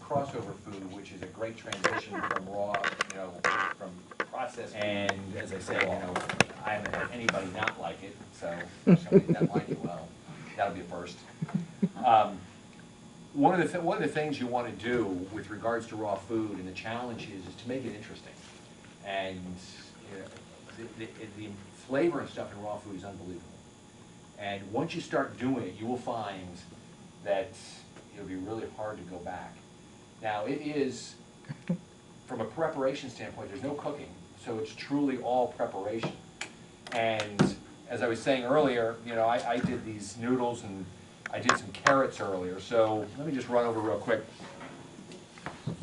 crossover food, which is a great transition from raw, from processed food. And as I say, I haven't had anybody not like it, so if somebody not like it, well, that'll be a first. One of the things you want to do with regards to raw food, and the challenge is to make it interesting. And the flavor and stuff in raw food is unbelievable. And once you start doing it, you will find that it'll be really hard to go back. Now it is, from a preparation standpoint, there's no cooking, so it's truly all preparation. And as I was saying earlier, I did these noodles and I did some carrots earlier, so let me just run over real quick.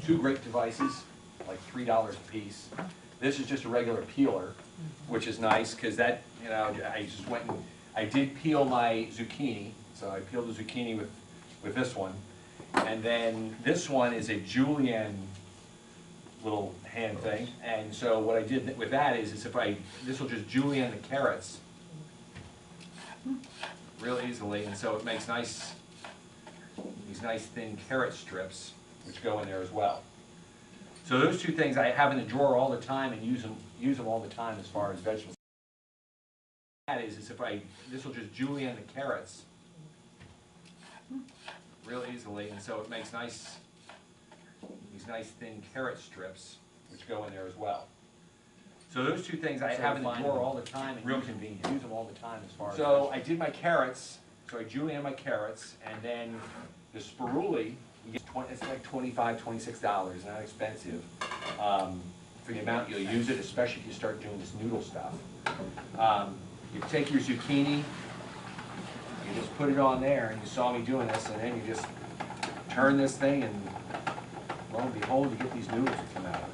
2 great devices, like $3 a piece. This is just a regular peeler, which is nice because that, I just went and I did peel my zucchini, so I peeled the zucchini with this one. And then this one is a julienne little hand thing. And so what I did with that is this will just julienne the carrots real easily, and so it makes these nice thin carrot strips, which go in there as well. So those 2 things I have in the drawer all the time and use them all the time as far as vegetables. That is this will just julienne the carrots real easily, and so it makes these nice thin carrot strips, which go in there as well. So those 2 things I have in the drawer all the time and real convenient. Use them all the time as far as. So I did my carrots. So I julienne my carrots, and then the spiruli. It's like $25, $26, not expensive. For the amount you'll use it, especially if you start doing this noodle stuff. You take your zucchini, you just put it on there, and you saw me doing this, and then you just turn this thing, and lo and behold, you get these noodles that come out of it.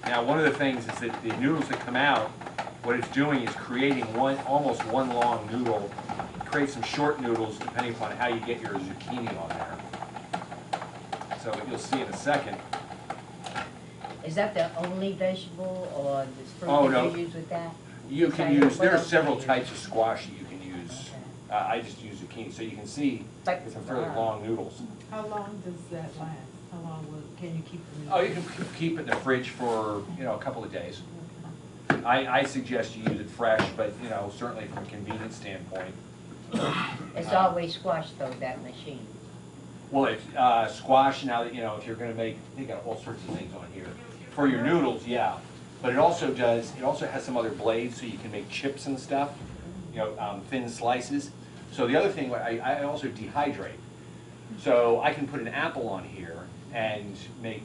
Now, one of the things is that the noodles that come out, what it's doing is creating almost one long noodle. It creates some short noodles depending upon how you get your zucchini on there. So you'll see in a second. Is that the only vegetable or the fruit that you use with that? You can use, there are several types of squash that you can use. Okay. I just use zucchini, so you can see it's some fairly long noodles. How long does that last? How long can you keep them? Oh, you can keep it in the fridge for a couple of days. I suggest you use it fresh, but certainly from a convenience standpoint. It's always squash though, that machine. Well, it's squash now that if you're going to make, they got all sorts of things on here for your noodles, yeah. But it also has some other blades, so you can make chips and stuff, thin slices. So the other thing, I also dehydrate. So I can put an apple on here and make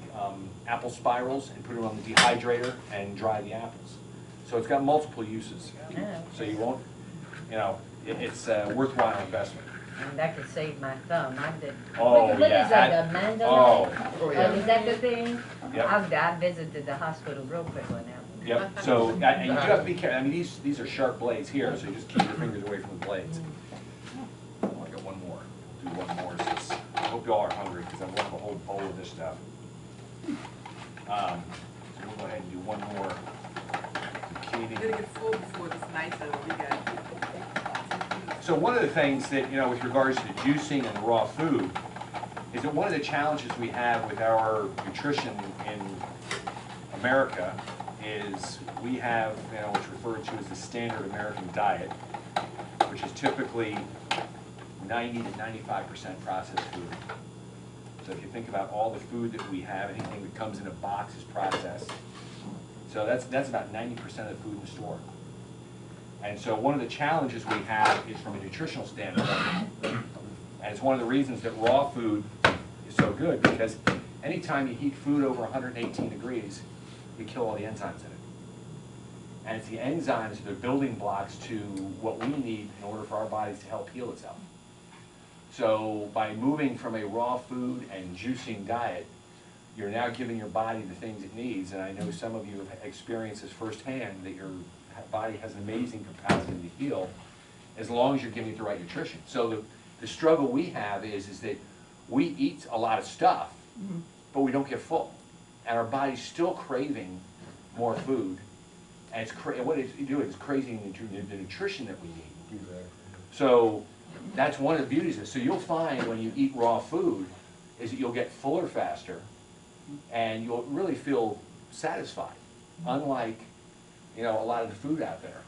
apple spirals and put it on the dehydrator and dry the apples. So it's got multiple uses. So you won't, it's a worthwhile investment. And that could save my thumb. Oh, what is that, the mandolin? Oh, yeah. Is that the thing? Yep. I visited the hospital real quick on that one. Yep. So and you do have to be careful. I mean, these are sharp blades here, so you just keep your fingers away from the blades. Oh, I got one more. I'll do one more. I hope you all are hungry because I'm going to have a whole bowl of this stuff. So we'll go ahead and do one more zucchini. You gotta get full before it's nicer. We got. So one of the things that, with regards to juicing and raw food, is that one of the challenges we have with our nutrition in America is we have, what's referred to as the standard American diet, which is typically 90 to 95% processed food. So if you think about all the food that we have, anything that comes in a box is processed. So that's about 90% of the food in the store. And so one of the challenges we have is from a nutritional standpoint, and it's one of the reasons that raw food is so good, because anytime you heat food over 118 degrees, you kill all the enzymes in it. And it's the enzymes that are building blocks to what we need in order for our bodies to help heal itself. So by moving from a raw food and juicing diet, you're now giving your body the things it needs, and I know some of you have experienced this firsthand, that your body has an amazing capacity to heal as long as you're giving it the right nutrition. So the struggle we have is that we eat a lot of stuff, but we don't get full. And our body's still craving more food, and what it's doing is craving the nutrition that we need. So That's one of the beauties of it. So you'll find when you eat raw food, is that you'll get fuller faster, and you'll really feel satisfied, unlike, you know, a lot of the food out there.